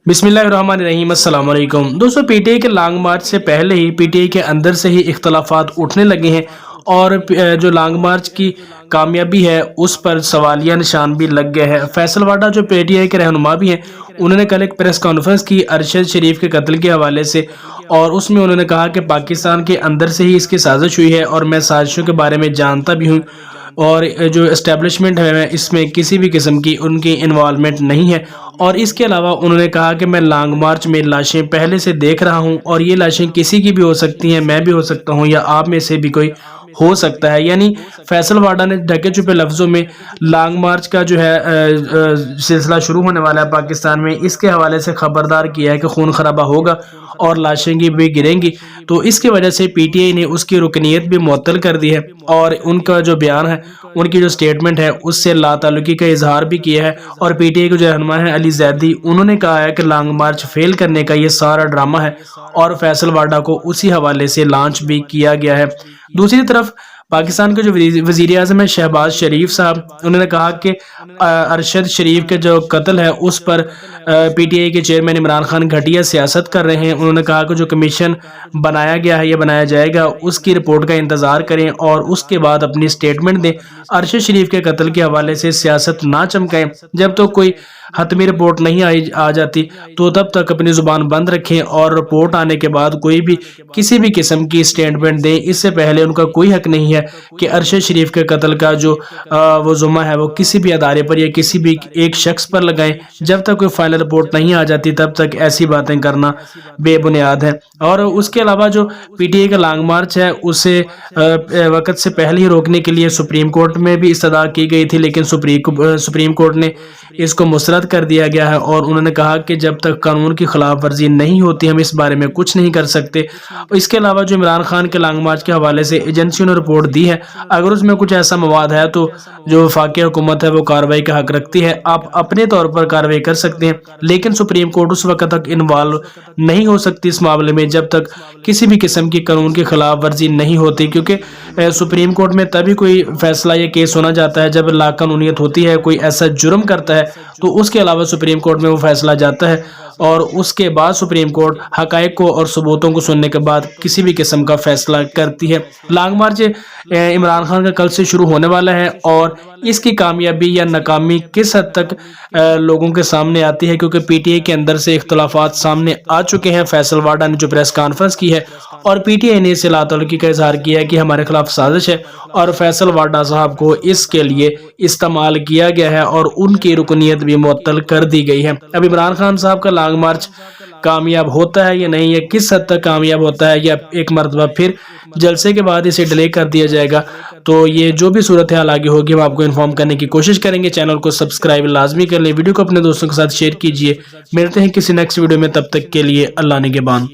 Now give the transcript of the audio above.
बिस्मिल्लाहिर्रहमानिर्रहीम अस्सलाम वालेकुम दोस्तों। पीटीआई के लॉन्ग मार्च से पहले ही पीटीआई के अंदर से ही इख्तलाफात उठने लगे हैं और जो लॉन्ग मार्च की कामयाबी है उस पर सवालिया निशान भी लग गए हैं। फैसल वाडा जो पीटीआई के रहनुमा भी हैं, उन्होंने कल एक प्रेस कॉन्फ्रेंस की अरशद शरीफ के कत्ल के हवाले से, और उसमें उन्होंने कहा कि पाकिस्तान के अंदर से ही इसकी साजिश हुई है और मैं साजिशों के बारे में जानता भी हूँ और जो इस्टेब्लिशमेंट है इसमें किसी भी किस्म की उनकी इन्वॉल्वमेंट नहीं है। और इसके अलावा उन्होंने कहा कि मैं लॉन्ग मार्च में लाशें पहले से देख रहा हूं और ये लाशें किसी की भी हो सकती हैं, मैं भी हो सकता हूं या आप में से भी कोई हो सकता है। यानी फैसल वाडा ने ढके छुपे लफ्ज़ों में लॉन्ग मार्च का जो है सिलसिला शुरू होने वाला है पाकिस्तान में, इसके हवाले से खबरदार किया है कि खून खराबा होगा और लाशें भी गिरेंगी। तो इसकी वजह से पीटीआई ने उसकी रुकनीत भी मुअत्तल कर दी है और उनका जो बयान है, उनकी जो स्टेटमेंट है, उससे लाताल्लुकी का इजहार भी किया है। और पीटीआई के जो रहनुमा है अली जैदी, उन्होंने कहा है कि लॉन्ग मार्च फेल करने का ये सारा ड्रामा है और फैसल वाडा को उसी हवाले से लॉन्च भी किया गया है। दूसरी तरफ पाकिस्तान के जो वज़ीर आज़म है शहबाज शरीफ साहब, उन्होंने कहा कि अरशद शरीफ के जो कत्ल है उस पर पीटीआई के चेयरमैन इमरान खान घटिया सियासत कर रहे हैं। उन्होंने कहा कि जो कमीशन बनाया गया है या बनाया जाएगा उसकी रिपोर्ट का इंतज़ार करें और उसके बाद अपनी स्टेटमेंट दें। अरशद शरीफ के कत्ल के हवाले से सियासत ना चमकाएं, जब तो कोई हतमी रिपोर्ट नहीं आ जाती तो तब तक अपनी जुबान बंद रखें और रिपोर्ट आने के बाद कोई भी किसी भी किस्म की स्टेटमेंट दें। इससे पहले उनका कोई हक नहीं है कि अरशद शरीफ के कत्ल का जो वो जुम्मा है वो किसी भी अदारे पर या किसी भी एक शख्स पर लगाएं। जब तक कोई फाइनल रिपोर्ट नहीं आ जाती तब तक ऐसी बातें करना बेबुनियाद है। और उसके अलावा जो पीटीआई का लॉन्ग मार्च है उसे वक्त से पहले ही रोकने के लिए सुप्रीम कोर्ट में भी इस्तदा की गई थी, लेकिन सुप्रीम कोर्ट ने इसको मुस्तरद कर दिया गया है और उन्होंने कहा कि जब तक कानून की खिलाफ वर्जी नहीं होती हम इस बारे में कुछ नहीं कर सकते। इसके अलावा जो इमरान खान के लॉन्ग मार्च के हवाले से एजेंसियों ने रिपोर्ट दी है, अगर उसमें कुछ ऐसा मवाद है तो जो वफाकी हुकूमत है वो कार्रवाई का हक रखती है, आप अपने तौर पर कार्रवाई कर सकते हैं, लेकिन सुप्रीम कोर्ट उस वक्त तक इन्वॉल्व नहीं हो सकती इस मामले में जब तक किसी भी किस्म की कानून की खिलाफ वर्जी नहीं होती, क्योंकि सुप्रीम कोर्ट में तभी कोई फैसला या केस होना जाता है जब लाकानूनियत होती है, कोई ऐसा जुर्म करता है तो उसके अलावा सुप्रीम कोर्ट में वो फैसला जाता है और उसके बाद सुप्रीम कोर्ट हकायक को और सबूतों को सुनने के बाद किसी भी किस्म का फैसला करती है। लॉन्ग मार्च इमरान खान का कल से शुरू होने वाला है और इसकी कामयाबी या नाकामी किस हद तक लोगों के सामने आती है, क्योंकि पीटीआई के अंदर से इख्तलाफात सामने आ चुके हैं। फैसल वाडा ने जो प्रेस कॉन्फ्रेंस की है और पीटीआई ने इससे लाताल्लुकी का इजहार किया है कि हमारे खिलाफ साजिश है और फैसल वाडा साहब को इसके लिए इस्तेमाल किया गया है और उनकी रुकनीत भी मुअत्तल कर दी गई है। अब इमरान खान साहब का लॉन्ग मार्च कामयाब होता है या नहीं, या किस हद तक कामयाब होता है, या एक मरतबा फिर जलसे के बाद इसे डिले कर दिया जाएगा, तो ये जो भी सूरत हाल आगे होगी हम आपको इन्फॉर्म करने की कोशिश करेंगे। चैनल को सब्सक्राइब लाजमी कर लें, वीडियो को अपने दोस्तों के साथ शेयर कीजिए। मिलते हैं किसी नेक्स्ट वीडियो में, तब तक के लिए अल्लाह निगहबान।